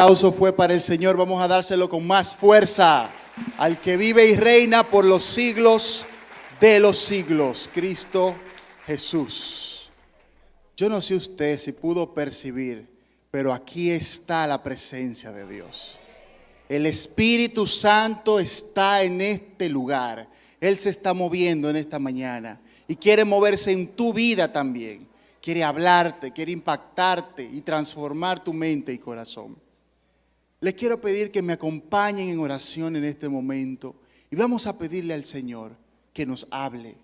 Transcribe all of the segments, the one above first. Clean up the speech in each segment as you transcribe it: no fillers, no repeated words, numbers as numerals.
Aplauso fue para el Señor. Vamos a dárselo con más fuerza al que vive y reina por los siglos de los siglos, Cristo Jesús. Yo no sé usted si pudo percibir, pero aquí está la presencia de Dios. El Espíritu Santo está en este lugar. Él se está moviendo en esta mañana y quiere moverse en tu vida también. Quiere hablarte, quiere impactarte y transformar tu mente y corazón. Les quiero pedir que me acompañen en oración en este momento y vamos a pedirle al Señor que nos hable,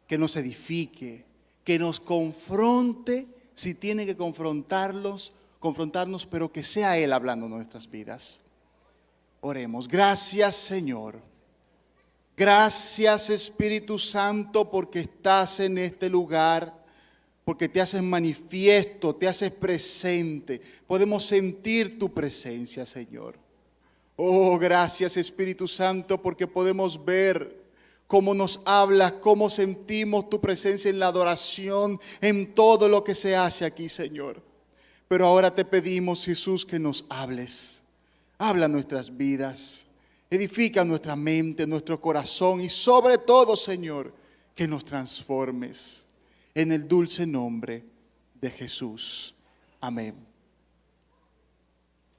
que nos edifique, que nos confronte si tiene que confrontarnos, pero que sea Él hablando en nuestras vidas. Oremos. Gracias, Señor. Gracias, Espíritu Santo, porque estás en este lugar, porque te haces manifiesto, te haces presente. Podemos sentir tu presencia, Señor. Oh, gracias, Espíritu Santo, porque podemos ver cómo nos hablas, cómo sentimos tu presencia en la adoración, en todo lo que se hace aquí, Señor. Pero ahora te pedimos, Jesús, que nos hables. Habla nuestras vidas, edifica nuestra mente, nuestro corazón y sobre todo, Señor, que nos transformes. En el dulce nombre de Jesús. Amén.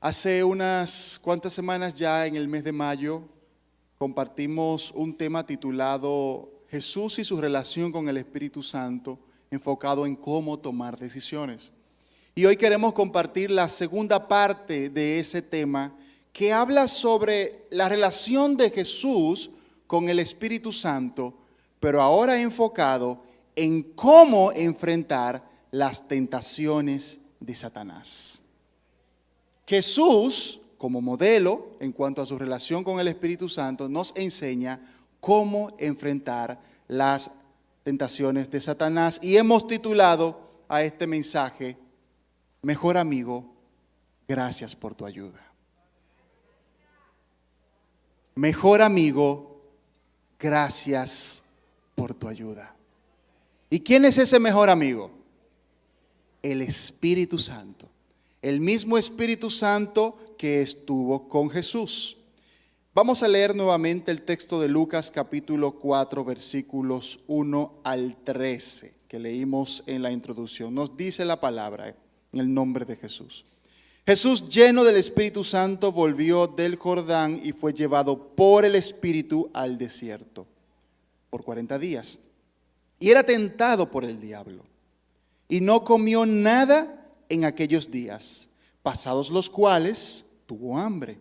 Hace unas cuantas semanas ya, en el mes de mayo, compartimos un tema titulado Jesús y su relación con el Espíritu Santo, enfocado en cómo tomar decisiones. Y hoy queremos compartir la segunda parte de ese tema, que habla sobre la relación de Jesús con el Espíritu Santo, pero ahora enfocado en cómo enfrentar las tentaciones de Satanás. Jesús, como modelo en cuanto a su relación con el Espíritu Santo, nos enseña cómo enfrentar las tentaciones de Satanás. Y hemos titulado a este mensaje, Mejor amigo, gracias por tu ayuda. Mejor amigo, gracias por tu ayuda. ¿Y quién es ese mejor amigo? El Espíritu Santo. El mismo Espíritu Santo que estuvo con Jesús. Vamos a leer nuevamente el texto de Lucas capítulo 4 versículos 1 al 13 que leímos en la introducción. Nos dice la palabra en el nombre de Jesús. Jesús, lleno del Espíritu Santo, volvió del Jordán y fue llevado por el Espíritu al desierto por 40 días. Y era tentado por el diablo. Y no comió nada en aquellos días, pasados los cuales tuvo hambre.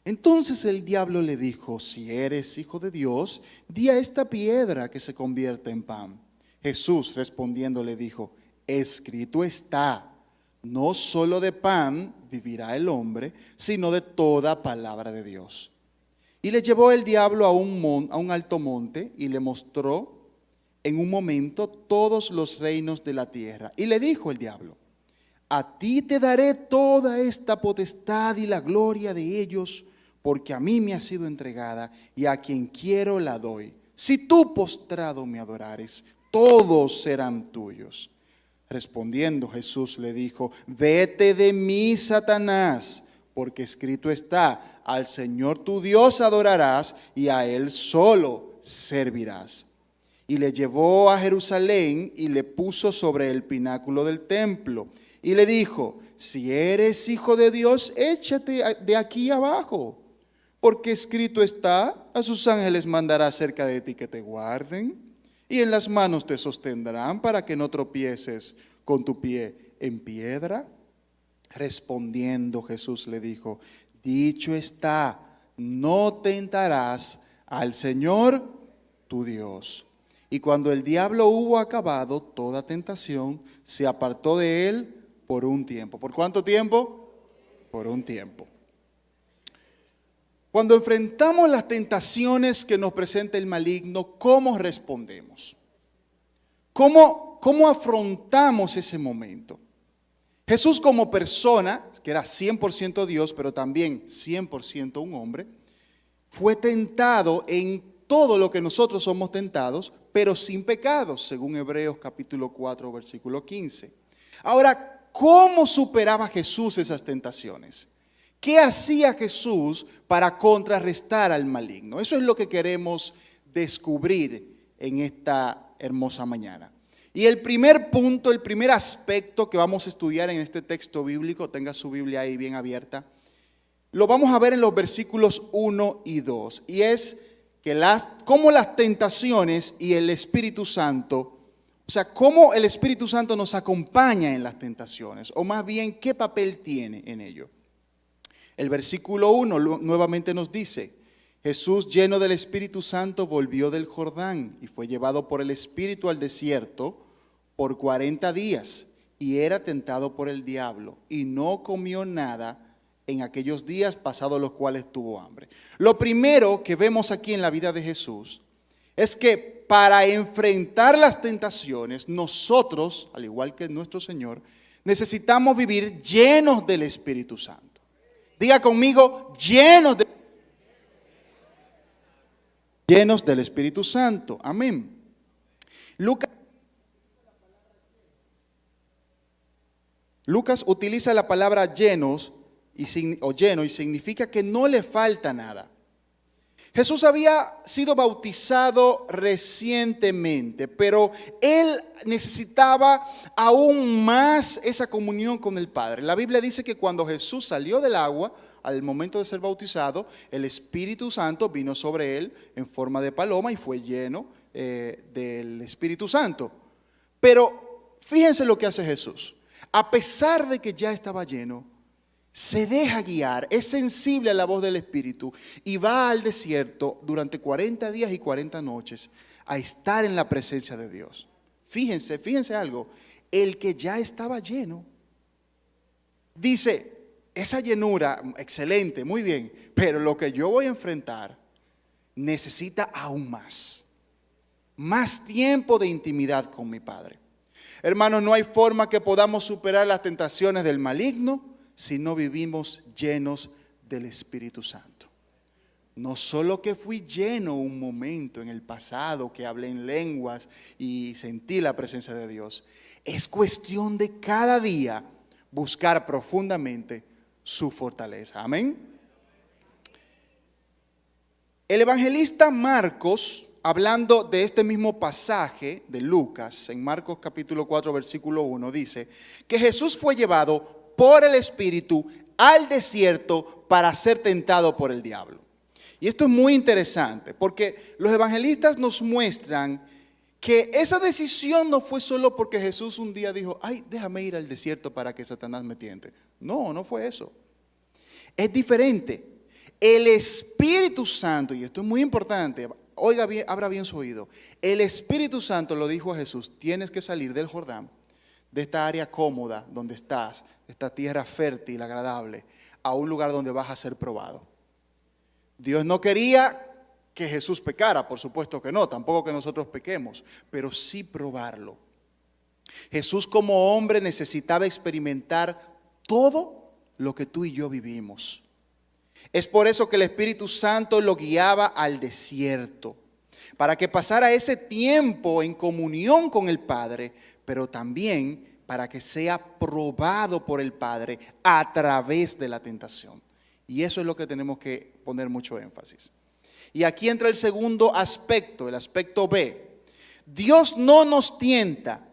Entonces el diablo le dijo, si eres hijo de Dios, di a esta piedra que se convierta en pan. Jesús respondiendo le dijo, escrito está, no solo de pan vivirá el hombre, sino de toda palabra de Dios. Y le llevó el diablo a un alto monte y le mostró en un momento todos los reinos de la tierra. Y le dijo el diablo, a ti te daré toda esta potestad y la gloria de ellos, porque a mí me ha sido entregada y a quien quiero la doy. Si tú postrado me adorares, todos serán tuyos. Respondiendo Jesús le dijo, vete de mí, Satanás, porque escrito está, al Señor tu Dios adorarás y a Él solo servirás. Y le llevó a Jerusalén y le puso sobre el pináculo del templo. Y le dijo, si eres hijo de Dios, échate de aquí abajo. Porque escrito está, a sus ángeles mandará cerca de ti que te guarden. Y en las manos te sostendrán para que no tropieces con tu pie en piedra. Respondiendo Jesús le dijo, dicho está, no tentarás al Señor tu Dios. Y cuando el diablo hubo acabado toda tentación, se apartó de él por un tiempo. ¿Por cuánto tiempo? Por un tiempo. Cuando enfrentamos las tentaciones que nos presenta el maligno, ¿cómo respondemos? ¿Cómo afrontamos ese momento? Jesús como persona, que era 100% Dios, pero también 100% un hombre, fue tentado en todo lo que nosotros somos tentados, pero sin pecados, según Hebreos capítulo 4, versículo 15. Ahora, ¿cómo superaba Jesús esas tentaciones? ¿Qué hacía Jesús para contrarrestar al maligno? Eso es lo que queremos descubrir en esta hermosa mañana. Y el primer punto, el primer aspecto que vamos a estudiar en este texto bíblico, tenga su Biblia ahí bien abierta, lo vamos a ver en los versículos 1 y 2. Y es que cómo las tentaciones y el Espíritu Santo, o sea, cómo el Espíritu Santo nos acompaña en las tentaciones, o más bien, qué papel tiene en ello. El versículo 1 nuevamente nos dice: Jesús, lleno del Espíritu Santo, volvió del Jordán y fue llevado por el Espíritu al desierto por 40 días y era tentado por el diablo y no comió nada en aquellos días pasados los cuales tuvo hambre. Lo primero que vemos aquí en la vida de Jesús es que para enfrentar las tentaciones, nosotros, al igual que nuestro Señor, necesitamos vivir llenos del Espíritu Santo. Diga conmigo, llenos del Espíritu Santo. Amén. Lucas utiliza la palabra llenos o lleno y significa que no le falta nada. Jesús había sido bautizado recientemente, pero él necesitaba aún más esa comunión con el Padre. La Biblia dice que cuando Jesús salió del agua, al momento de ser bautizado, el Espíritu Santo vino sobre él en forma de paloma y fue lleno del Espíritu Santo. Pero fíjense lo que hace Jesús. A pesar de que ya estaba lleno, se deja guiar, es sensible a la voz del Espíritu y va al desierto durante 40 días y 40 noches a estar en la presencia de Dios. Fíjense algo, el que ya estaba lleno, dice, esa llenura, excelente, muy bien, pero lo que yo voy a enfrentar necesita aún más tiempo de intimidad con mi Padre. Hermanos, no hay forma que podamos superar las tentaciones del maligno si no vivimos llenos del Espíritu Santo. No solo que fui lleno un momento en el pasado, que hablé en lenguas y sentí la presencia de Dios. Es cuestión de cada día buscar profundamente su fortaleza. Amén. El evangelista Marcos, hablando de este mismo pasaje de Lucas, en Marcos capítulo 4, versículo 1, dice que Jesús fue llevado por el Espíritu al desierto para ser tentado por el diablo. Y esto es muy interesante porque los evangelistas nos muestran que esa decisión no fue solo porque Jesús un día dijo, ay, déjame ir al desierto para que Satanás me tiente. No fue eso. Es diferente. El Espíritu Santo, y esto es muy importante, oiga bien, abra bien su oído. El Espíritu Santo lo dijo a Jesús, tienes que salir del Jordán, de esta área cómoda donde estás, esta tierra fértil, agradable, a un lugar donde vas a ser probado. Dios no quería que Jesús pecara, por supuesto que no, tampoco que nosotros pequemos, pero sí probarlo. Jesús como hombre necesitaba experimentar todo lo que tú y yo vivimos. Es por eso que el Espíritu Santo lo guiaba al desierto, para que pasara ese tiempo en comunión con el Padre, pero también para que sea probado por el Padre a través de la tentación. Y eso es lo que tenemos que poner mucho énfasis. Y aquí entra el segundo aspecto, el aspecto B. Dios no nos tienta,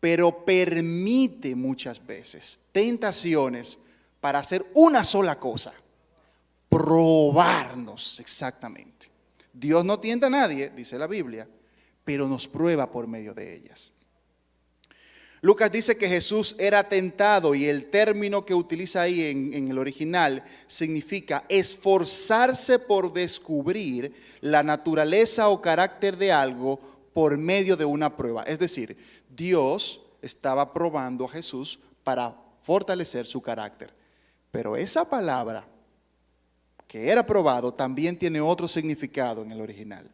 pero permite muchas veces tentaciones para hacer una sola cosa: probarnos exactamente. Dios no tienta a nadie, dice la Biblia, pero nos prueba por medio de ellas. Lucas dice que Jesús era tentado y el término que utiliza ahí en el original significa esforzarse por descubrir la naturaleza o carácter de algo por medio de una prueba. Es decir, Dios estaba probando a Jesús para fortalecer su carácter. Pero esa palabra que era probado también tiene otro significado en el original.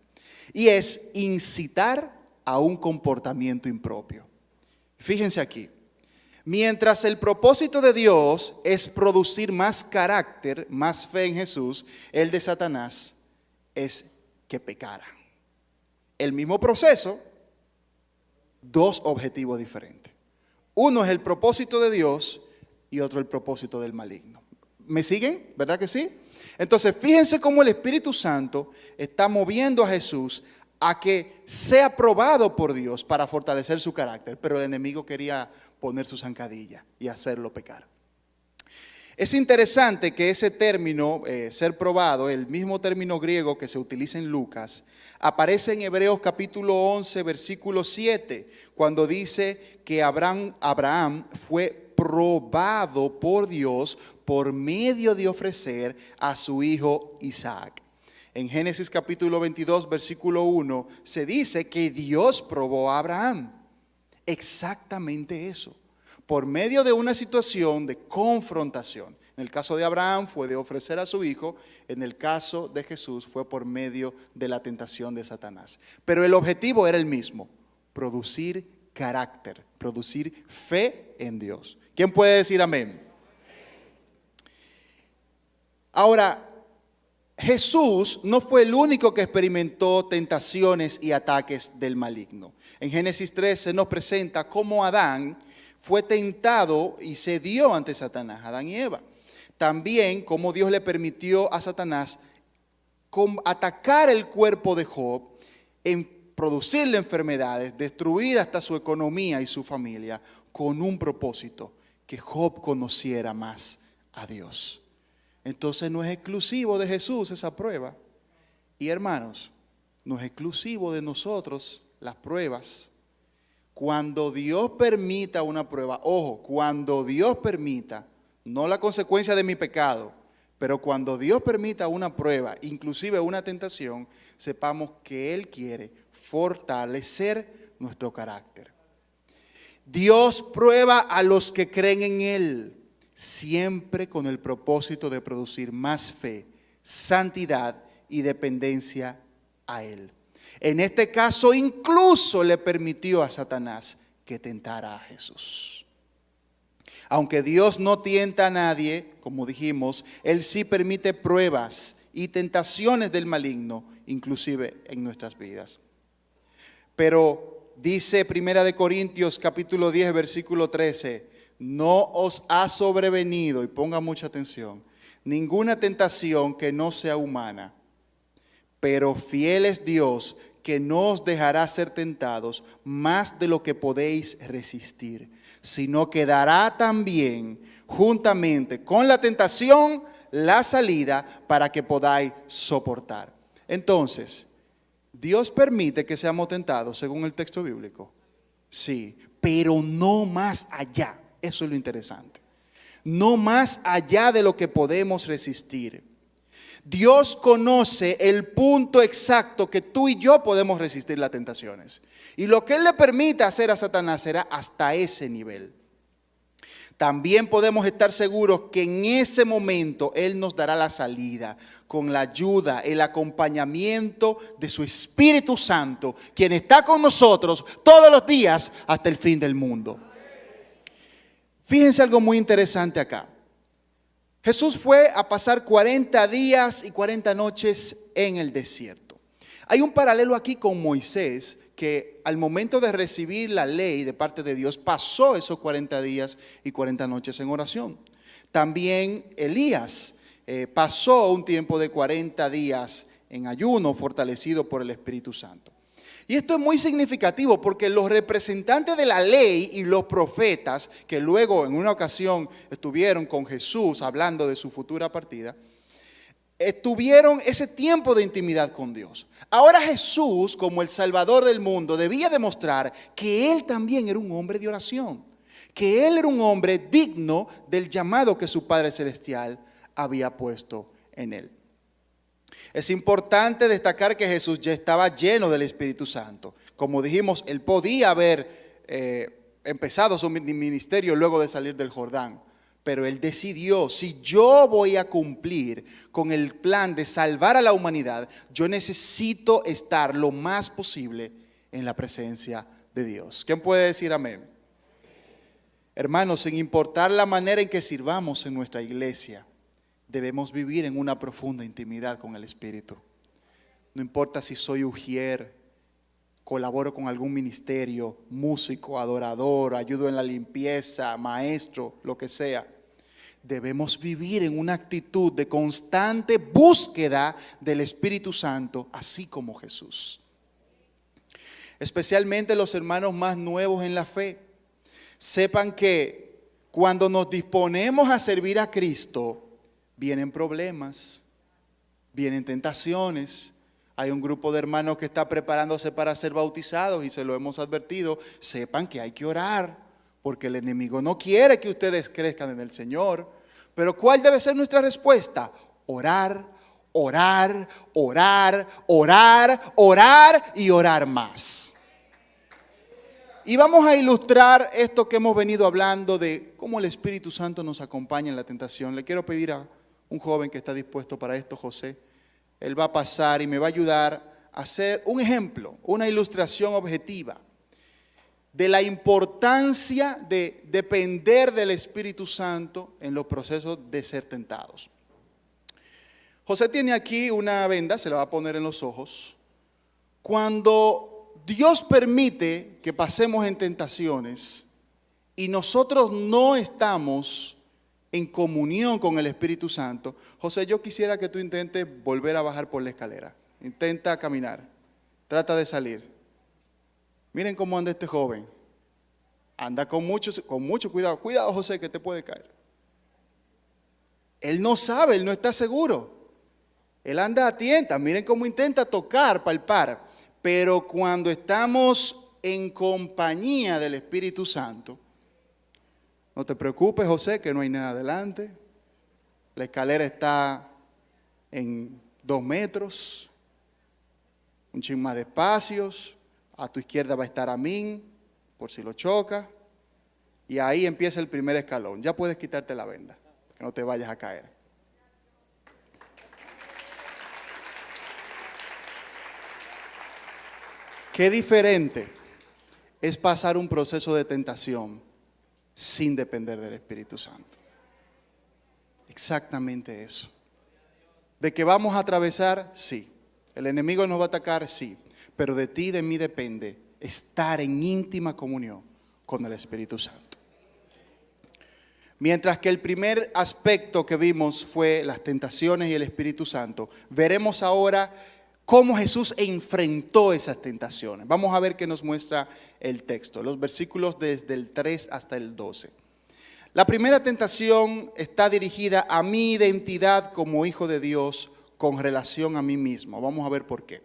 Y es incitar a un comportamiento impropio. Fíjense aquí, mientras el propósito de Dios es producir más carácter, más fe en Jesús, el de Satanás es que pecara. El mismo proceso, dos objetivos diferentes. Uno es el propósito de Dios y otro el propósito del maligno. ¿Me siguen? ¿Verdad que sí? Entonces, fíjense cómo el Espíritu Santo está moviendo a Jesús a que sea probado por Dios para fortalecer su carácter. Pero el enemigo quería poner su zancadilla y hacerlo pecar. Es interesante que ese término, ser probado, el mismo término griego que se utiliza en Lucas, aparece en Hebreos capítulo 11, versículo 7, cuando dice que Abraham fue probado por Dios por medio de ofrecer a su hijo Isaac. En Génesis capítulo 22, versículo 1, se dice que Dios probó a Abraham. Exactamente eso. Por medio de una situación de confrontación. En el caso de Abraham fue de ofrecer a su hijo, en el caso de Jesús fue por medio de la tentación de Satanás. Pero el objetivo era el mismo, producir carácter, producir fe en Dios. ¿Quién puede decir amén? Ahora, Jesús no fue el único que experimentó tentaciones y ataques del maligno. En Génesis 3 se nos presenta cómo Adán fue tentado y cedió ante Satanás, Adán y Eva. También cómo Dios le permitió a Satanás atacar el cuerpo de Job, en producirle enfermedades, destruir hasta su economía y su familia, con un propósito, que Job conociera más a Dios. Entonces no es exclusivo de Jesús esa prueba. Y hermanos, no es exclusivo de nosotros las pruebas. Cuando Dios permita una prueba, ojo, cuando Dios permita, no la consecuencia de mi pecado, pero cuando Dios permita una prueba, inclusive una tentación, sepamos que Él quiere fortalecer nuestro carácter. Dios prueba a los que creen en Él, siempre con el propósito de producir más fe, santidad y dependencia a Él. En este caso incluso le permitió a Satanás que tentara a Jesús. Aunque Dios no tienta a nadie, como dijimos, Él sí permite pruebas y tentaciones del maligno, inclusive en nuestras vidas. Pero dice 1 Corintios capítulo 10, versículo 13, no os ha sobrevenido, y ponga mucha atención, ninguna tentación que no sea humana, pero fiel es Dios que no os dejará ser tentados más de lo que podéis resistir, sino que dará también juntamente con la tentación la salida para que podáis soportar. Entonces, ¿Dios permite que seamos tentados según el texto bíblico? Sí, pero no más allá. Eso es lo interesante. No más allá de lo que podemos resistir. Dios conoce el punto exacto que tú y yo podemos resistir las tentaciones. Y lo que Él le permite hacer a Satanás será hasta ese nivel. También podemos estar seguros que en ese momento Él nos dará la salida con la ayuda, el acompañamiento de su Espíritu Santo, quien está con nosotros todos los días hasta el fin del mundo. Fíjense algo muy interesante acá. Jesús fue a pasar 40 días y 40 noches en el desierto. Hay un paralelo aquí con Moisés, que al momento de recibir la ley de parte de Dios, pasó esos 40 días y 40 noches en oración. También Elías pasó un tiempo de 40 días en ayuno, fortalecido por el Espíritu Santo. Y esto es muy significativo porque los representantes de la ley y los profetas, que luego en una ocasión estuvieron con Jesús hablando de su futura partida, tuvieron ese tiempo de intimidad con Dios. Ahora Jesús, como el Salvador del mundo, debía demostrar que Él también era un hombre de oración, que Él era un hombre digno del llamado que su Padre Celestial había puesto en Él. Es importante destacar que Jesús ya estaba lleno del Espíritu Santo. Como dijimos, Él podía haber empezado su ministerio luego de salir del Jordán. Pero Él decidió, si yo voy a cumplir con el plan de salvar a la humanidad, yo necesito estar lo más posible en la presencia de Dios. ¿Quién puede decir amén? Hermanos, sin importar la manera en que sirvamos en nuestra iglesia, debemos vivir en una profunda intimidad con el Espíritu. No importa si soy ujier, colaboro con algún ministerio, músico, adorador, ayudo en la limpieza, maestro, lo que sea. debemos vivir en una actitud de constante búsqueda del Espíritu Santo, así como Jesús. Especialmente los hermanos más nuevos en la fe, sepan que cuando nos disponemos a servir a Cristo, vienen problemas, vienen tentaciones. Hay un grupo de hermanos que está preparándose para ser bautizados y se lo hemos advertido. Sepan que hay que orar, porque el enemigo no quiere que ustedes crezcan en el Señor. Pero ¿cuál debe ser nuestra respuesta? Orar, orar, orar, orar, orar y orar más. Y vamos a ilustrar esto que hemos venido hablando de cómo el Espíritu Santo nos acompaña en la tentación. Le quiero pedir a un joven que está dispuesto para esto, José. Él va a pasar y me va a ayudar a hacer un ejemplo, una ilustración objetiva de la importancia de depender del Espíritu Santo en los procesos de ser tentados. José tiene aquí una venda, se la va a poner en los ojos. Cuando Dios permite que pasemos en tentaciones y nosotros no estamos en comunión con el Espíritu Santo, José, yo quisiera que tú intentes volver a bajar por la escalera. Intenta caminar, trata de salir. Miren cómo anda este joven. Anda con mucho cuidado. Cuidado, José, que te puede caer. Él no sabe, él no está seguro. Él anda a tientas. Miren cómo intenta tocar, palpar. Pero cuando estamos en compañía del Espíritu Santo, no te preocupes, José, que no hay nada adelante. La escalera está en 2 metros, un chin más de espacios. A tu izquierda va a estar Amín, por si lo choca. Y ahí empieza el primer escalón. Ya puedes quitarte la venda, que no te vayas a caer. Qué diferente es pasar un proceso de tentación sin depender del Espíritu Santo. Exactamente eso. ¿De que vamos a atravesar? Sí. ¿El enemigo nos va a atacar? Sí. Pero de ti y de mí depende estar en íntima comunión con el Espíritu Santo. Mientras que el primer aspecto que vimos fue las tentaciones y el Espíritu Santo, veremos ahora cómo Jesús enfrentó esas tentaciones. Vamos a ver qué nos muestra el texto, los versículos desde el 3 hasta el 12. La primera tentación está dirigida a mi identidad como hijo de Dios con relación a mí mismo. Vamos a ver por qué.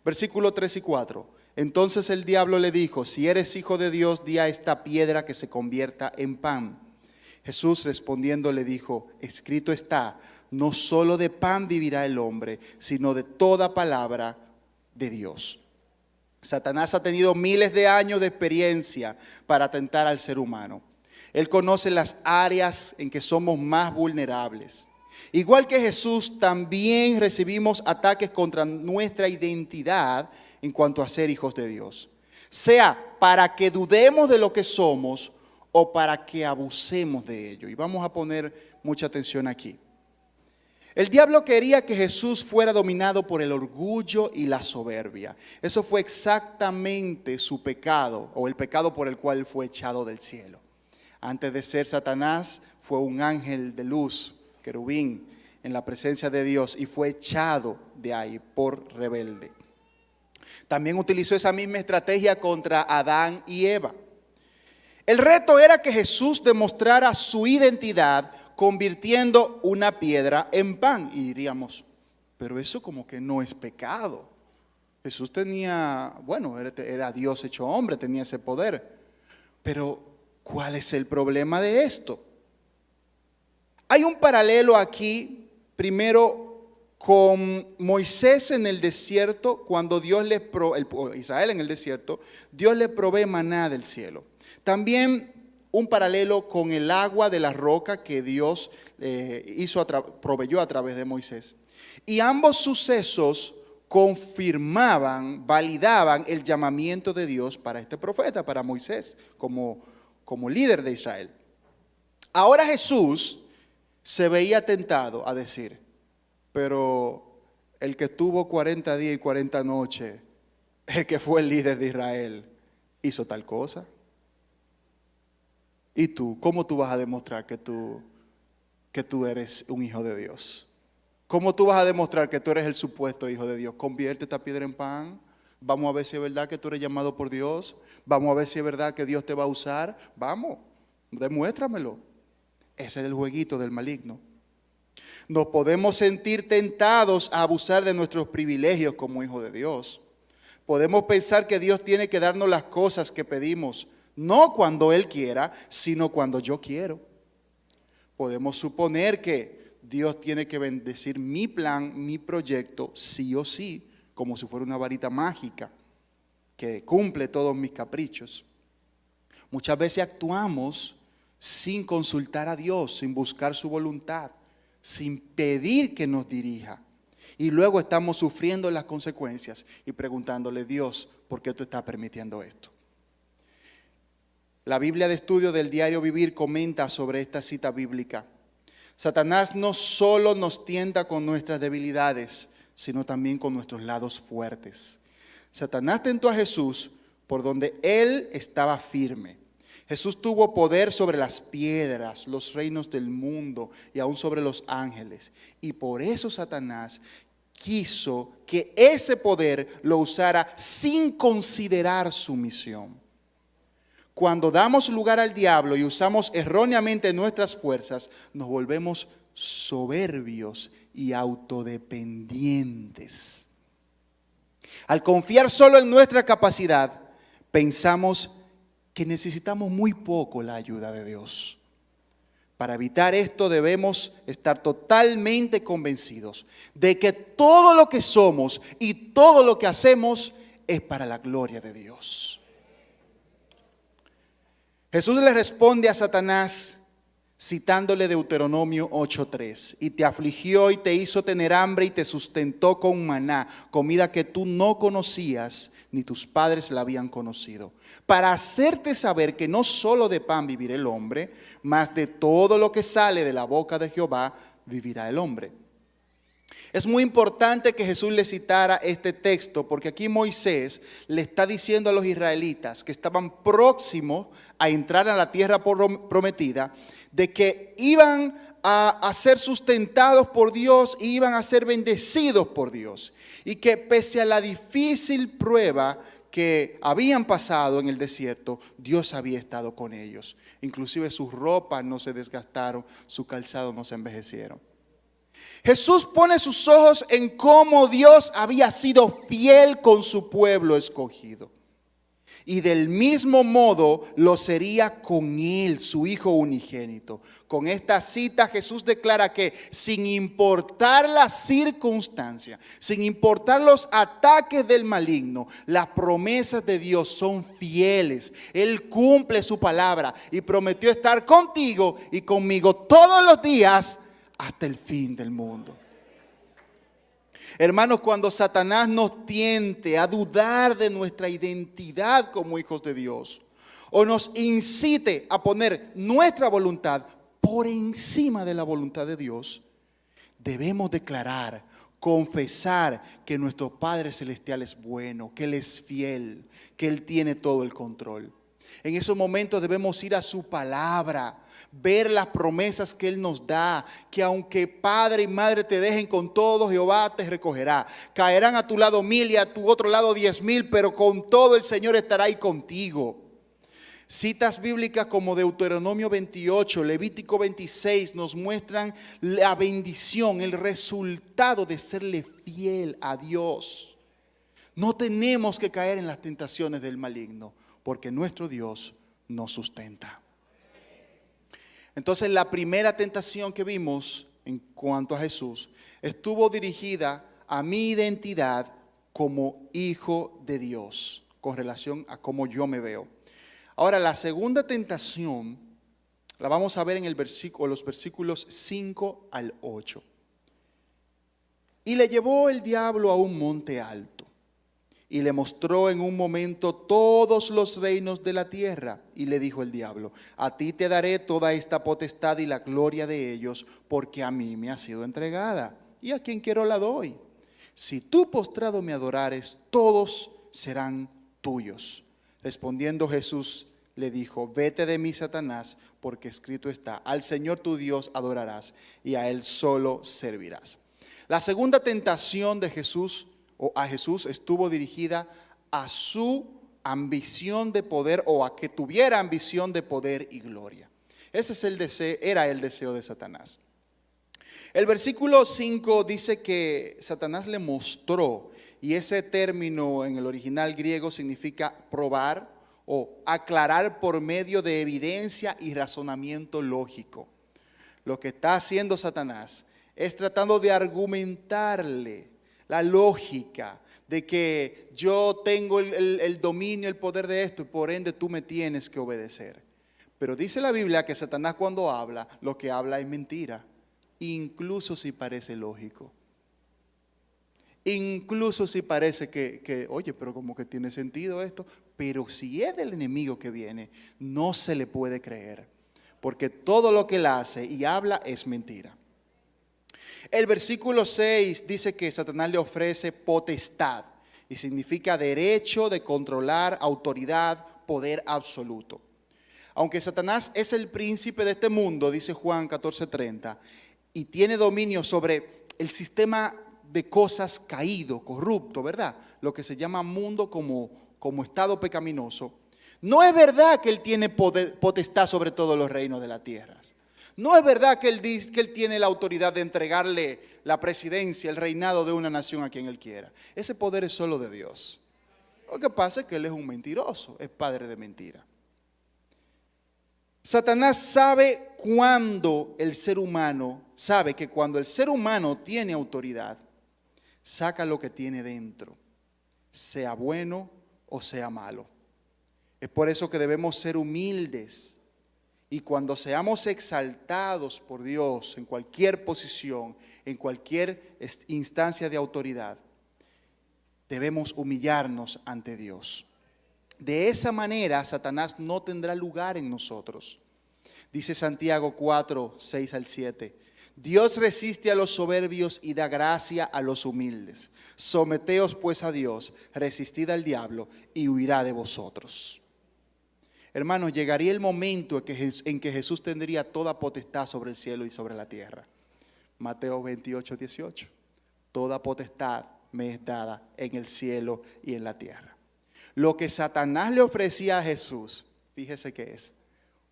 Versículos 3 y 4. Entonces el diablo le dijo: si eres hijo de Dios, di a esta piedra que se convierta en pan. Jesús respondiendo le dijo: escrito está, no solo de pan vivirá el hombre, sino de toda palabra de Dios. Satanás ha tenido miles de años de experiencia para tentar al ser humano. Él conoce las áreas en que somos más vulnerables. Igual que Jesús, también recibimos ataques contra nuestra identidad en cuanto a ser hijos de Dios. Sea para que dudemos de lo que somos o para que abusemos de ello. Y vamos a poner mucha atención aquí. El diablo quería que Jesús fuera dominado por el orgullo y la soberbia. Eso fue exactamente su pecado, o el pecado por el cual fue echado del cielo. Antes de ser Satanás, fue un ángel de luz, querubín, en la presencia de Dios, y fue echado de ahí por rebelde. También utilizó esa misma estrategia contra Adán y Eva. El reto era que Jesús demostrara su identidad convirtiendo una piedra en pan. Y diríamos, pero eso como que no es pecado. Jesús tenía, era Dios hecho hombre, tenía ese poder. Pero, ¿cuál es el problema de esto? Hay un paralelo aquí, primero con Moisés en el desierto, cuando Israel en el desierto, Dios le provee maná del cielo. También un paralelo con el agua de la roca que Dios proveyó a través de Moisés. Y ambos sucesos confirmaban, validaban el llamamiento de Dios para este profeta, para Moisés, como líder de Israel. Ahora Jesús se veía tentado a decir, pero el que tuvo 40 días y 40 noches, el que fue el líder de Israel, hizo tal cosa. ¿Y tú? ¿Cómo tú vas a demostrar que tú que tú eres un hijo de Dios? ¿Cómo tú vas a demostrar que tú eres el supuesto hijo de Dios? Convierte esta piedra en pan. Vamos a ver si es verdad que tú eres llamado por Dios. Vamos a ver si es verdad que Dios te va a usar. Vamos, demuéstramelo. Ese es el jueguito del maligno. Nos podemos sentir tentados a abusar de nuestros privilegios como hijos de Dios. Podemos pensar que Dios tiene que darnos las cosas que pedimos, no cuando Él quiera, sino cuando yo quiero. Podemos suponer que Dios tiene que bendecir mi plan, mi proyecto, sí o sí, como si fuera una varita mágica que cumple todos mis caprichos. Muchas veces actuamos sin consultar a Dios, sin buscar su voluntad, sin pedir que nos dirija. Y luego estamos sufriendo las consecuencias y preguntándole: Dios, ¿por qué tú estás permitiendo esto? La Biblia de estudio del Diario Vivir comenta sobre esta cita bíblica. Satanás no solo nos tienta con nuestras debilidades, sino también con nuestros lados fuertes. Satanás tentó a Jesús por donde él estaba firme. Jesús tuvo poder sobre las piedras, los reinos del mundo y aún sobre los ángeles. Y por eso Satanás quiso que ese poder lo usara sin considerar su misión. Cuando damos lugar al diablo y usamos erróneamente nuestras fuerzas, nos volvemos soberbios y autodependientes. Al confiar solo en nuestra capacidad, pensamos que necesitamos muy poco la ayuda de Dios. Para evitar esto debemos estar totalmente convencidos de que todo lo que somos y todo lo que hacemos es para la gloria de Dios. Jesús le responde a Satanás citándole Deuteronomio 8:3. Y te afligió y te hizo tener hambre y te sustentó con maná, comida que tú no conocías ni tus padres la habían conocido, para hacerte saber que no solo de pan vivirá el hombre, mas de todo lo que sale de la boca de Jehová vivirá el hombre. Es muy importante que Jesús le citara este texto, porque aquí Moisés le está diciendo a los israelitas que estaban próximos a entrar a la tierra prometida, de que iban a ser sustentados por Dios y iban a ser bendecidos por Dios. Y que pese a la difícil prueba que habían pasado en el desierto, Dios había estado con ellos. Inclusive sus ropas no se desgastaron, su calzado no se envejecieron. Jesús pone sus ojos en cómo Dios había sido fiel con su pueblo escogido. Y del mismo modo lo sería con él, su Hijo unigénito. Con esta cita Jesús declara que sin importar las circunstancias, sin importar los ataques del maligno, las promesas de Dios son fieles. Él cumple su palabra y prometió estar contigo y conmigo todos los días hasta el fin del mundo. Hermanos, cuando Satanás nos tiente a dudar de nuestra identidad como hijos de Dios, o nos incite a poner nuestra voluntad por encima de la voluntad de Dios, debemos declarar, confesar que nuestro Padre Celestial es bueno, que Él es fiel, que Él tiene todo el control. En esos momentos debemos ir a su palabra, ver las promesas que Él nos da, que aunque padre y madre te dejen con todo, Jehová te recogerá. Caerán a tu lado 1000 y a tu otro lado 10,000, pero con todo el Señor estará ahí contigo. Citas bíblicas como Deuteronomio 28, Levítico 26 nos muestran la bendición, el resultado de serle fiel a Dios. No tenemos que caer en las tentaciones del maligno, porque nuestro Dios nos sustenta. Entonces, la primera tentación que vimos en cuanto a Jesús estuvo dirigida a mi identidad como hijo de Dios, con relación a cómo yo me veo. Ahora, la segunda tentación la vamos a ver en los versículos 5 al 8. Y le llevó el diablo a un monte alto y le mostró en un momento todos los reinos de la tierra. Y le dijo el diablo: a ti te daré toda esta potestad y la gloria de ellos, porque a mí me ha sido entregada, y a quien quiero la doy. Si tú postrado me adorares, todos serán tuyos. Respondiendo Jesús le dijo: vete de mí, Satanás, porque escrito está: al Señor tu Dios adorarás y a Él solo servirás. La segunda tentación de Jesús o a Jesús estuvo dirigida a su ambición de poder, o a que tuviera ambición de poder y gloria. Ese es el deseo, era el deseo de Satanás. El versículo 5 dice que Satanás le mostró, y ese término en el original griego significa probar o aclarar por medio de evidencia y razonamiento lógico. Lo que está haciendo Satanás es tratando de argumentarle la lógica de que yo tengo el dominio, el poder de esto, y por ende tú me tienes que obedecer. Pero dice la Biblia que Satanás, cuando habla, lo que habla es mentira, incluso si parece lógico. Incluso si parece que, oye, pero como que tiene sentido esto. Pero si es del enemigo que viene, no se le puede creer, porque todo lo que él hace y habla es mentira. El versículo 6 dice que Satanás le ofrece potestad, y significa derecho de controlar, autoridad, poder absoluto. Aunque Satanás es el príncipe de este mundo, dice Juan 14:30, y tiene dominio sobre el sistema de cosas caído, corrupto, ¿verdad? Lo que se llama mundo como estado pecaminoso. No es verdad que él tiene potestad sobre todos los reinos de la tierra. No es verdad que él dice que él tiene la autoridad de entregarle la presidencia, el reinado de una nación a quien él quiera. Ese poder es solo de Dios. Lo que pasa es que él es un mentiroso, es padre de mentira. Satanás sabe que cuando el ser humano tiene autoridad, saca lo que tiene dentro, sea bueno o sea malo. Es por eso que debemos ser humildes. Y cuando seamos exaltados por Dios en cualquier posición, en cualquier instancia de autoridad, debemos humillarnos ante Dios. De esa manera, Satanás no tendrá lugar en nosotros. Dice Santiago 4, 6 al 7. Dios resiste a los soberbios y da gracia a los humildes. Someteos pues a Dios, resistid al diablo y huirá de vosotros. Hermanos, llegaría el momento en que Jesús tendría toda potestad sobre el cielo y sobre la tierra. Mateo 28, 18. Toda potestad me es dada en el cielo y en la tierra. Lo que Satanás le ofrecía a Jesús, fíjese que es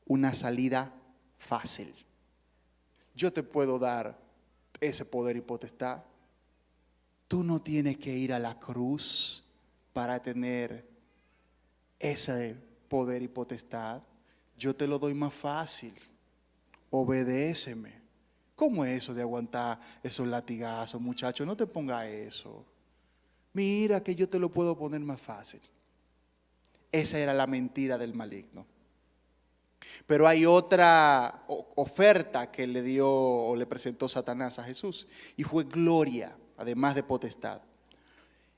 una salida fácil. Yo te puedo dar ese poder y potestad. Tú no tienes que ir a la cruz para tener ese poder y potestad. Yo te lo doy más fácil. Obedéceme. ¿Cómo es eso de aguantar esos latigazos, muchachos? No te pongas eso. Mira que yo te lo puedo poner más fácil. Esa era la mentira del maligno. Pero hay otra oferta que le dio o le presentó Satanás a Jesús, y fue gloria, además de potestad.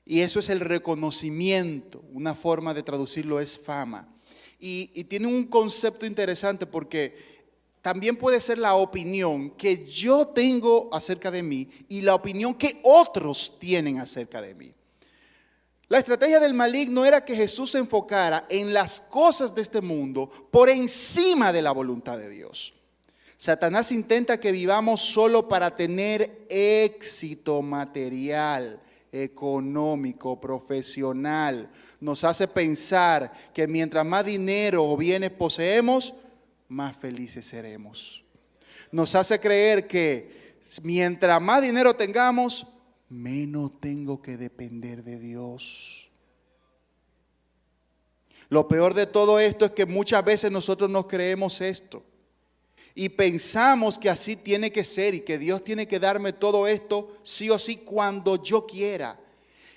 Y eso es el reconocimiento. Una forma de traducirlo es fama. Y tiene un concepto interesante, porque también puede ser la opinión que yo tengo acerca de mí y la opinión que otros tienen acerca de mí. La estrategia del maligno era que Jesús se enfocara en las cosas de este mundo por encima de la voluntad de Dios. Satanás intenta que vivamos solo para tener éxito material, económico, profesional. Nos hace pensar que mientras más dinero o bienes poseemos, más felices seremos. Nos hace creer que mientras más dinero tengamos, menos tengo que depender de Dios. Lo peor de todo esto es que muchas veces nosotros nos creemos esto y pensamos que así tiene que ser y que Dios tiene que darme todo esto sí o sí cuando yo quiera.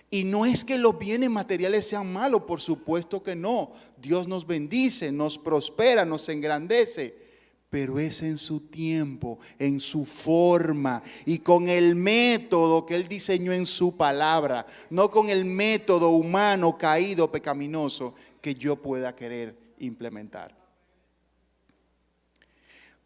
Y no es que los bienes materiales sean malos, por supuesto que no. Dios nos bendice, nos prospera, nos engrandece. Pero es en su tiempo, en su forma y con el método que Él diseñó en su palabra. No con el método humano, caído, pecaminoso que yo pueda querer implementar.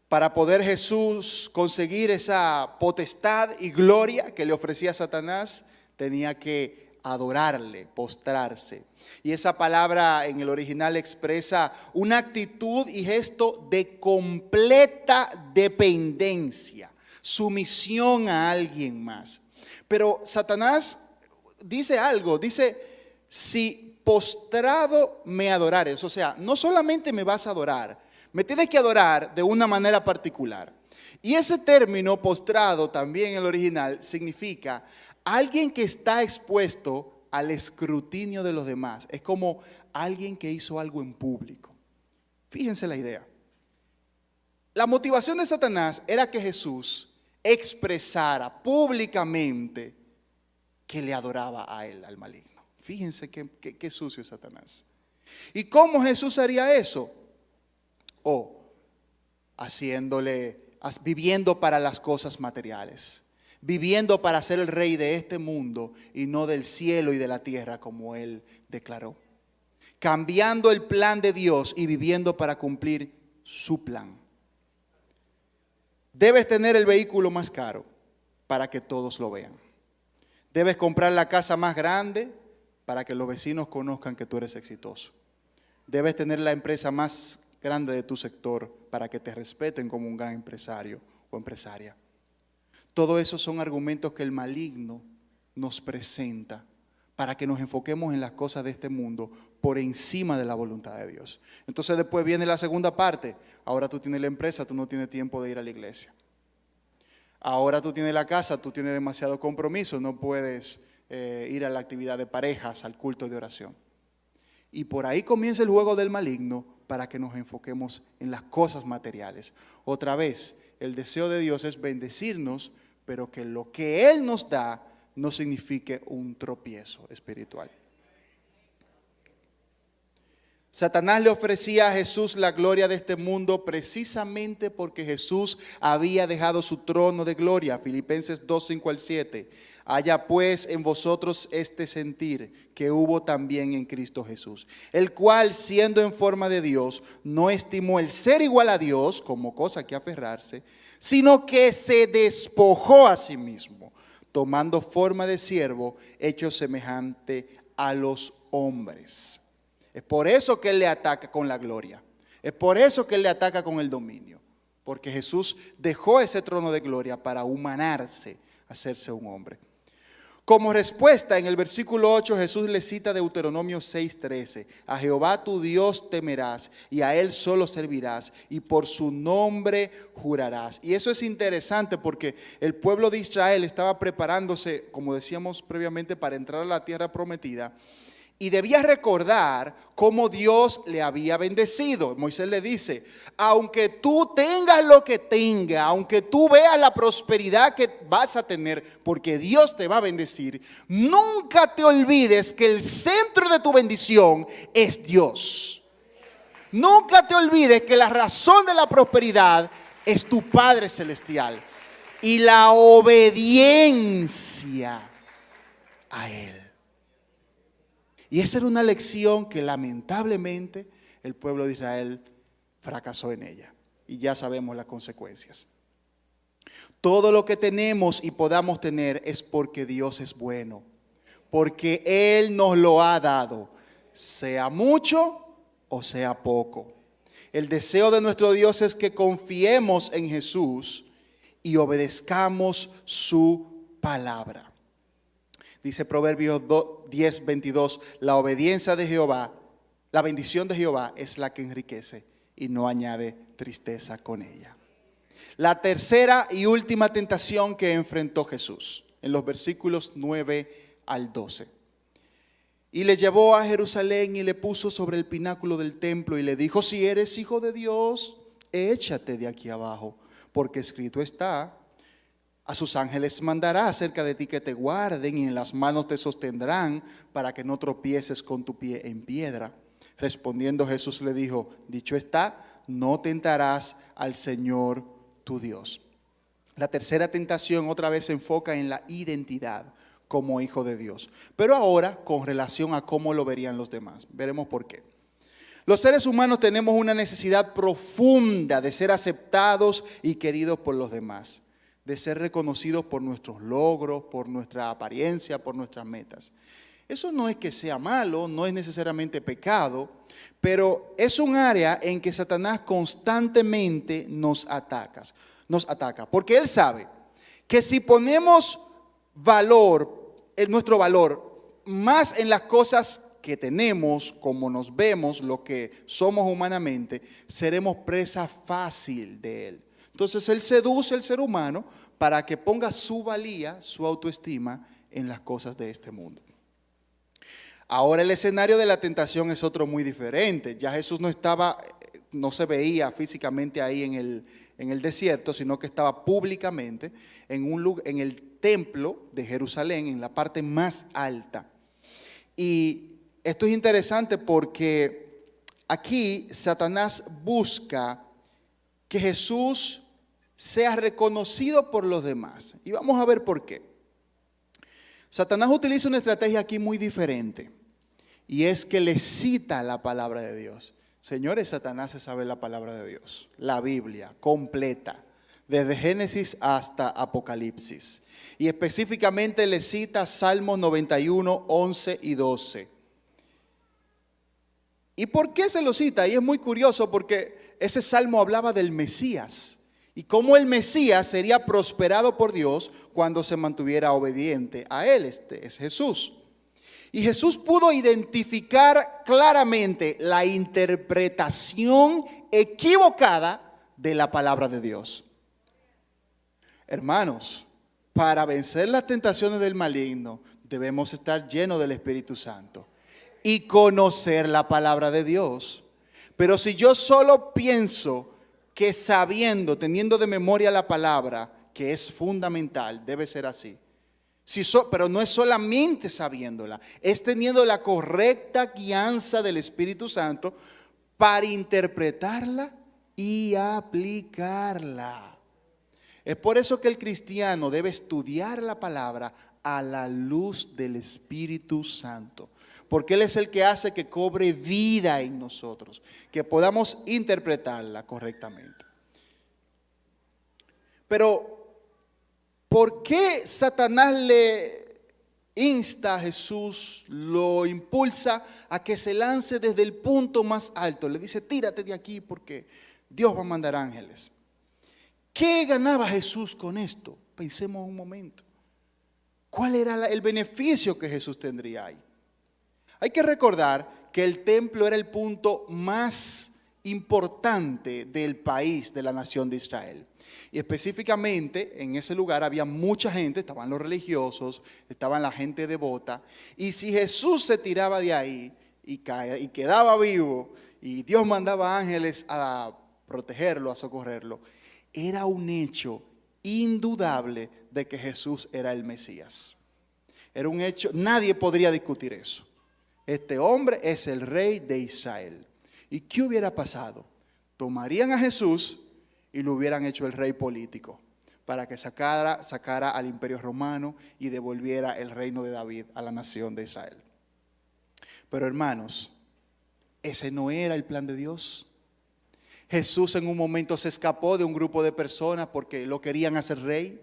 Para poder Jesús conseguir esa potestad y gloria que le ofrecía Satanás, tenía que adorarle, postrarse. Y esa palabra en el original expresa una actitud y gesto de completa dependencia, sumisión a alguien más. Pero Satanás dice algo, dice, si postrado me adorares, o sea, no solamente me vas a adorar, me tienes que adorar de una manera particular. Y ese término postrado también en el original significa alguien que está expuesto al escrutinio de los demás. Es como alguien que hizo algo en público. Fíjense la idea. La motivación de Satanás era que Jesús expresara públicamente que le adoraba a él, al maligno. Fíjense qué sucio es Satanás. ¿Y cómo Jesús haría eso? Viviendo para las cosas materiales, viviendo para ser el rey de este mundo y no del cielo y de la tierra, como él declaró. Cambiando el plan de Dios y viviendo para cumplir su plan. Debes tener el vehículo más caro para que todos lo vean. Debes comprar la casa más grande para que los vecinos conozcan que tú eres exitoso. Debes tener la empresa más grande de tu sector para que te respeten como un gran empresario o empresaria. Todo eso son argumentos que el maligno nos presenta para que nos enfoquemos en las cosas de este mundo por encima de la voluntad de Dios. Entonces después viene la segunda parte. Ahora tú tienes la empresa, tú no tienes tiempo de ir a la iglesia. Ahora tú tienes la casa, tú tienes demasiado compromiso, no puedes ir a la actividad de parejas, al culto de oración. Y por ahí comienza el juego del maligno para que nos enfoquemos en las cosas materiales. Otra vez, el deseo de Dios es bendecirnos, pero que lo que Él nos da no signifique un tropiezo espiritual. Satanás le ofrecía a Jesús la gloria de este mundo precisamente porque Jesús había dejado su trono de gloria. Filipenses 2, 5 al 7. Haya pues en vosotros este sentir que hubo también en Cristo Jesús, el cual siendo en forma de Dios, no estimó el ser igual a Dios como cosa que aferrarse, sino que se despojó a sí mismo, tomando forma de siervo, hecho semejante a los hombres. Es por eso que Él le ataca con la gloria. Es por eso que Él le ataca con el dominio. Porque Jesús dejó ese trono de gloria para humanarse, hacerse un hombre. Como respuesta, en el versículo 8 Jesús le cita Deuteronomio 6:13. A Jehová tu Dios temerás y a Él solo servirás y por su nombre jurarás. Y eso es interesante porque el pueblo de Israel estaba preparándose, como decíamos previamente, para entrar a la tierra prometida. Y debía recordar cómo Dios le había bendecido. Moisés le dice, aunque tú tengas lo que tengas, aunque tú veas la prosperidad que vas a tener, porque Dios te va a bendecir, nunca te olvides que el centro de tu bendición es Dios. Nunca te olvides que la razón de la prosperidad es tu Padre Celestial y la obediencia a Él. Y esa era una lección que lamentablemente el pueblo de Israel fracasó en ella. Y ya sabemos las consecuencias. Todo lo que tenemos y podamos tener es porque Dios es bueno. Porque Él nos lo ha dado, sea mucho o sea poco. El deseo de nuestro Dios es que confiemos en Jesús y obedezcamos su palabra. Dice Proverbios 10:22, la obediencia de Jehová, la bendición de Jehová es la que enriquece y no añade tristeza con ella. La tercera y última tentación que enfrentó Jesús, en los versículos 9 al 12. Y le llevó a Jerusalén y le puso sobre el pináculo del templo y le dijo, si eres hijo de Dios, échate de aquí abajo, porque escrito está, a sus ángeles mandará acerca de ti que te guarden y en las manos te sostendrán para que no tropieces con tu pie en piedra. Respondiendo Jesús le dijo, dicho está, no tentarás al Señor tu Dios. La tercera tentación otra vez se enfoca en la identidad como hijo de Dios. Pero ahora con relación a cómo lo verían los demás. Veremos por qué. Los seres humanos tenemos una necesidad profunda de ser aceptados y queridos por los demás. De ser reconocidos por nuestros logros, por nuestra apariencia, por nuestras metas. Eso no es que sea malo, no es necesariamente pecado, pero es un área en que Satanás constantemente nos ataca, porque él sabe que si ponemos nuestro valor más en las cosas que tenemos, como nos vemos, lo que somos humanamente, seremos presa fácil de él. Entonces él seduce al ser humano para que ponga su valía, su autoestima en las cosas de este mundo. Ahora el escenario de la tentación es otro muy diferente. Ya Jesús no se veía físicamente ahí en el desierto, sino que estaba públicamente en el templo de Jerusalén, en la parte más alta. Y esto es interesante porque aquí Satanás busca que Jesús sea reconocido por los demás. Y vamos a ver por qué. Satanás utiliza una estrategia aquí muy diferente. Y es que le cita la palabra de Dios. Señores, Satanás se sabe la palabra de Dios, la Biblia completa, desde Génesis hasta Apocalipsis. Y específicamente le cita Salmos 91, 11 y 12. ¿Y por qué se lo cita? Y es muy curioso porque ese salmo hablaba del Mesías y cómo el Mesías sería prosperado por Dios cuando se mantuviera obediente a él. Este es Jesús. Y Jesús pudo identificar claramente la interpretación equivocada de la palabra de Dios. Hermanos, para vencer las tentaciones del maligno, debemos estar llenos del Espíritu Santo y conocer la palabra de Dios. Pero si yo solo pienso que sabiendo, teniendo de memoria la palabra, que es fundamental, debe ser así. Pero no es solamente sabiéndola, es teniendo la correcta guianza del Espíritu Santo para interpretarla y aplicarla. Es por eso que el cristiano debe estudiar la palabra a la luz del Espíritu Santo, porque Él es el que hace que cobre vida en nosotros, que podamos interpretarla correctamente. Pero ¿por qué Satanás le insta a Jesús, lo impulsa a que se lance desde el punto más alto? Le dice, tírate de aquí porque Dios va a mandar ángeles. ¿Qué ganaba Jesús con esto? Pensemos un momento. ¿Cuál era el beneficio que Jesús tendría ahí? Hay que recordar que el templo era el punto más importante del país, de la nación de Israel. Y específicamente en ese lugar había mucha gente, estaban los religiosos, estaban la gente devota. Y si Jesús se tiraba de ahí y quedaba vivo y Dios mandaba ángeles a protegerlo, a socorrerlo, era un hecho indudable de que Jesús era el Mesías. Era un hecho, nadie podría discutir eso. Este hombre es el rey de Israel. ¿Y qué hubiera pasado? Tomarían a Jesús y lo hubieran hecho el rey político para que sacara al imperio romano y devolviera el reino de David a la nación de Israel. Pero hermanos, ese no era el plan de Dios. Jesús en un momento se escapó de un grupo de personas porque lo querían hacer rey,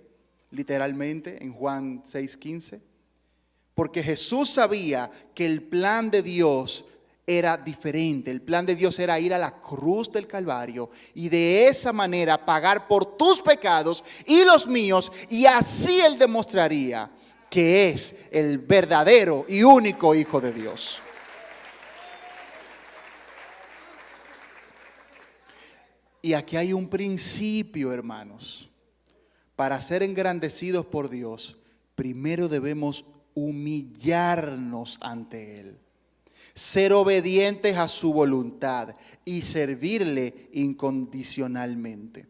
literalmente, en Juan 6:15. Porque Jesús sabía que el plan de Dios era diferente. El plan de Dios era ir a la cruz del Calvario y de esa manera pagar por tus pecados y los míos, y así Él demostraría que es el verdadero y único Hijo de Dios. Y aquí hay un principio, hermanos. Para ser engrandecidos por Dios, primero debemos humillarnos ante Él, ser obedientes a su voluntad y servirle incondicionalmente.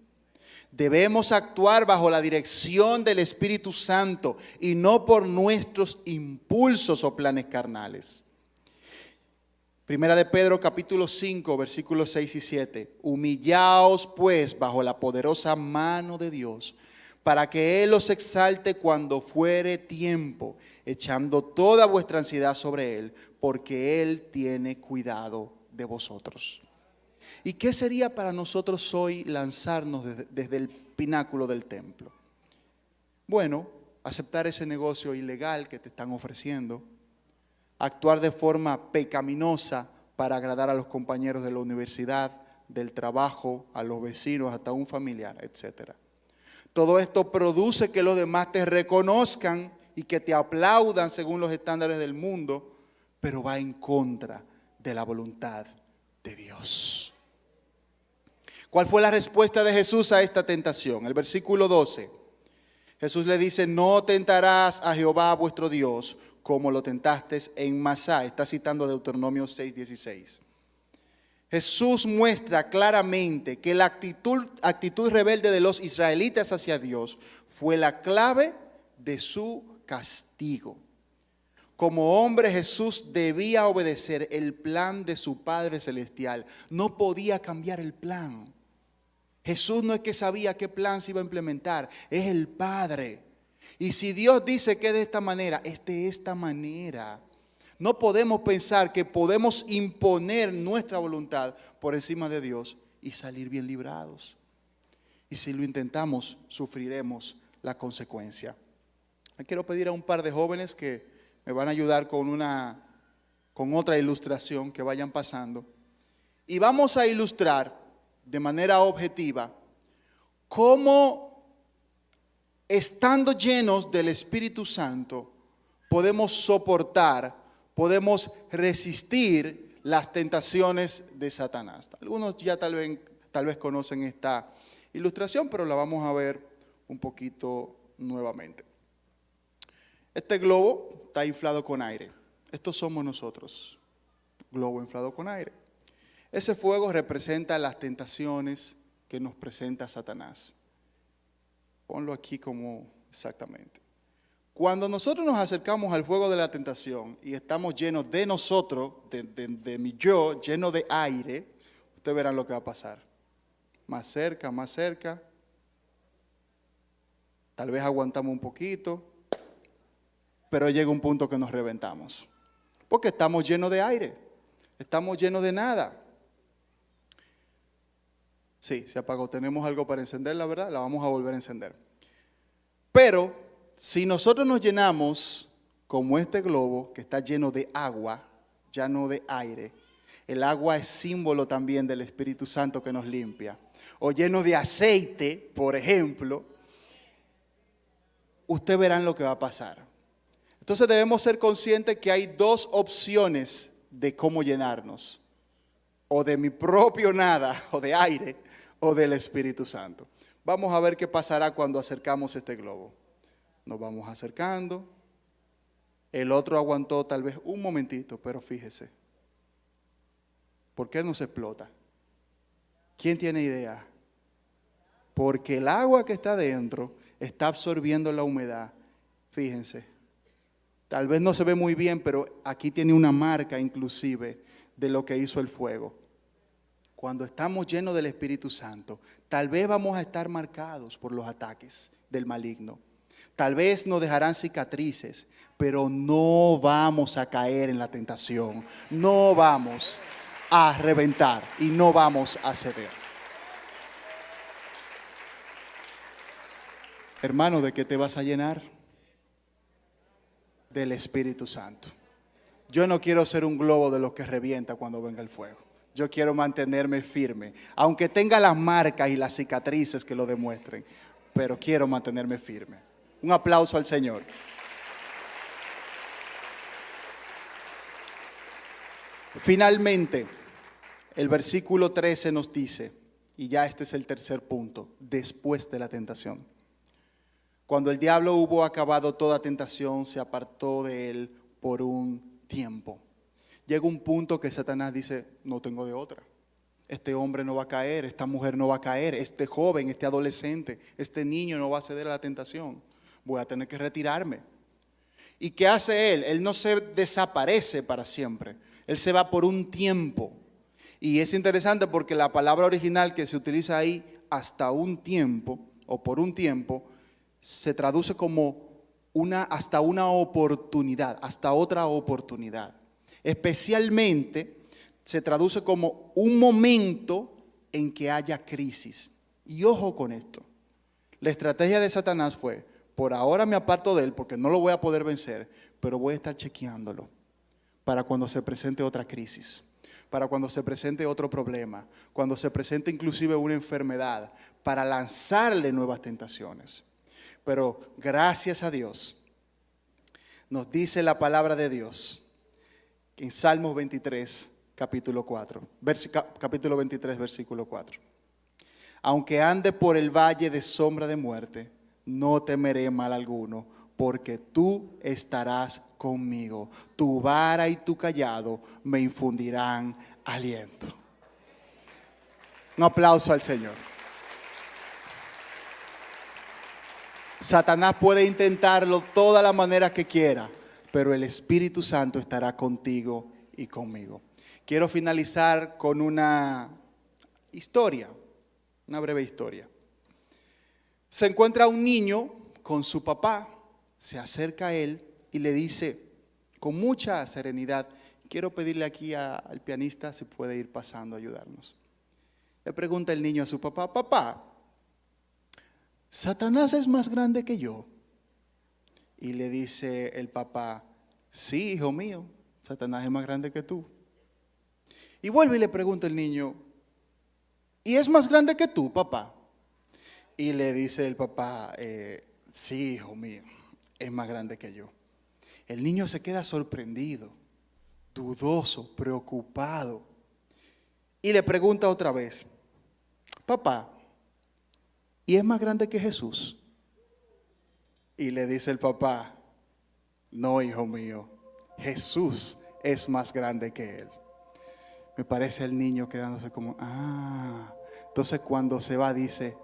Debemos actuar bajo la dirección del Espíritu Santo y no por nuestros impulsos o planes carnales. Primera de Pedro capítulo 5 versículos 6 y 7. Humillaos pues bajo la poderosa mano de Dios, para que Él os exalte cuando fuere tiempo, echando toda vuestra ansiedad sobre Él, porque Él tiene cuidado de vosotros. ¿Y qué sería para nosotros hoy lanzarnos desde el pináculo del templo? Bueno, aceptar ese negocio ilegal que te están ofreciendo, actuar de forma pecaminosa para agradar a los compañeros de la universidad, del trabajo, a los vecinos, hasta un familiar, etc. Todo esto produce que los demás te reconozcan y que te aplaudan según los estándares del mundo, pero va en contra de la voluntad de Dios. ¿Cuál fue la respuesta de Jesús a esta tentación? El versículo 12. Jesús le dice: no tentarás a Jehová vuestro Dios como lo tentaste en Masá. Está citando Deuteronomio 6:16. Jesús muestra claramente que la actitud rebelde de los israelitas hacia Dios fue la clave de su castigo. Como hombre, Jesús debía obedecer el plan de su Padre Celestial. No podía cambiar el plan. Jesús no es que sabía qué plan se iba a implementar, es el Padre. Y si Dios dice que es de esta manera, es de esta manera. No podemos pensar que podemos imponer nuestra voluntad por encima de Dios y salir bien librados. Y si lo intentamos, sufriremos la consecuencia. Le quiero pedir a un par de jóvenes que me van a ayudar con otra ilustración que vayan pasando. Y vamos a ilustrar de manera objetiva cómo, estando llenos del Espíritu Santo, podemos soportar, podemos resistir las tentaciones de Satanás. Algunos ya tal vez conocen esta ilustración, pero la vamos a ver un poquito nuevamente. Este globo está inflado con aire. Estos somos nosotros, globo inflado con aire. Ese fuego representa las tentaciones que nos presenta Satanás. Ponlo aquí como exactamente. Cuando nosotros nos acercamos al fuego de la tentación y estamos llenos de nosotros, de mi yo, lleno de aire, ustedes verán lo que va a pasar. Más cerca, más cerca. Tal vez aguantamos un poquito, pero llega un punto que nos reventamos. Porque estamos llenos de aire, estamos llenos de nada. Sí, se apagó. Tenemos algo para encender, la verdad, la vamos a volver a encender. Pero si nosotros nos llenamos como este globo que está lleno de agua, ya no de aire, el agua es símbolo también del Espíritu Santo que nos limpia. O lleno de aceite, por ejemplo, ustedes verán lo que va a pasar. Entonces debemos ser conscientes que hay dos opciones de cómo llenarnos. O de mi propio nada, o de aire, o del Espíritu Santo. Vamos a ver qué pasará cuando acercamos este globo. Nos vamos acercando. El otro aguantó tal vez un momentito, pero fíjese. ¿Por qué no se explota? ¿Quién tiene idea? Porque el agua que está dentro está absorbiendo la humedad. Fíjense. Tal vez no se ve muy bien, pero aquí tiene una marca inclusive de lo que hizo el fuego. Cuando estamos llenos del Espíritu Santo, tal vez vamos a estar marcados por los ataques del maligno. Tal vez nos dejarán cicatrices, pero no vamos a caer en la tentación. No vamos a reventar y no vamos a ceder. Hermano, ¿de qué te vas a llenar? Del Espíritu Santo. Yo no quiero ser un globo de los que revienta cuando venga el fuego. Yo quiero mantenerme firme, aunque tenga las marcas y las cicatrices que lo demuestren, pero quiero mantenerme firme. Un aplauso al Señor. Finalmente, el versículo 13 nos dice, y ya este es el tercer punto, después de la tentación. Cuando el diablo hubo acabado toda tentación, se apartó de él por un tiempo. Llega un punto que Satanás dice, no tengo de otra. Este hombre no va a caer, esta mujer no va a caer, este joven, este adolescente, este niño no va a ceder a la tentación. Voy a tener que retirarme. ¿Y qué hace él? Él no se desaparece para siempre. Él se va por un tiempo. Y es interesante porque la palabra original que se utiliza ahí, hasta un tiempo, o por un tiempo, se traduce como hasta una oportunidad, hasta otra oportunidad. Especialmente se traduce como un momento en que haya crisis. Y ojo con esto. La estrategia de Satanás fue, por ahora me aparto de él porque no lo voy a poder vencer, pero voy a estar chequeándolo. para cuando se presente otra crisis, para cuando se presente otro problema, cuando se presente inclusive una enfermedad, para lanzarle nuevas tentaciones. Pero gracias a Dios, nos dice la palabra de Dios en Salmos 23, capítulo 23, versículo 4. Aunque ande por el valle de sombra de muerte, no temeré mal alguno, porque tú estarás conmigo. Tu vara y tu cayado me infundirán aliento. Un aplauso al Señor. Satanás puede intentarlo toda la manera que quiera, pero el Espíritu Santo estará contigo y conmigo. Quiero finalizar con una historia, una breve historia. Se encuentra un niño con su papá, se acerca a él y le dice con mucha serenidad, quiero pedirle aquí al pianista si puede ir pasando a ayudarnos. Le pregunta el niño a su papá, papá, ¿Satanás es más grande que yo? Y le dice el papá, sí, hijo mío, Satanás es más grande que tú. Y vuelve y le pregunta el niño, ¿y es más grande que tú, papá? Y le dice el papá, sí, hijo mío, es más grande que yo. El niño se queda sorprendido, dudoso, preocupado. Y le pregunta otra vez, papá, ¿y es más grande que Jesús? Y le dice el papá, no, hijo mío, Jesús es más grande que él. Me parece el niño quedándose como, entonces cuando se va dice,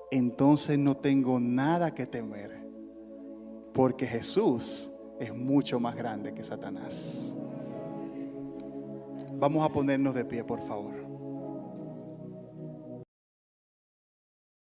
entonces no tengo nada que temer, porque Jesús es mucho más grande que Satanás. Vamos a ponernos de pie, por favor.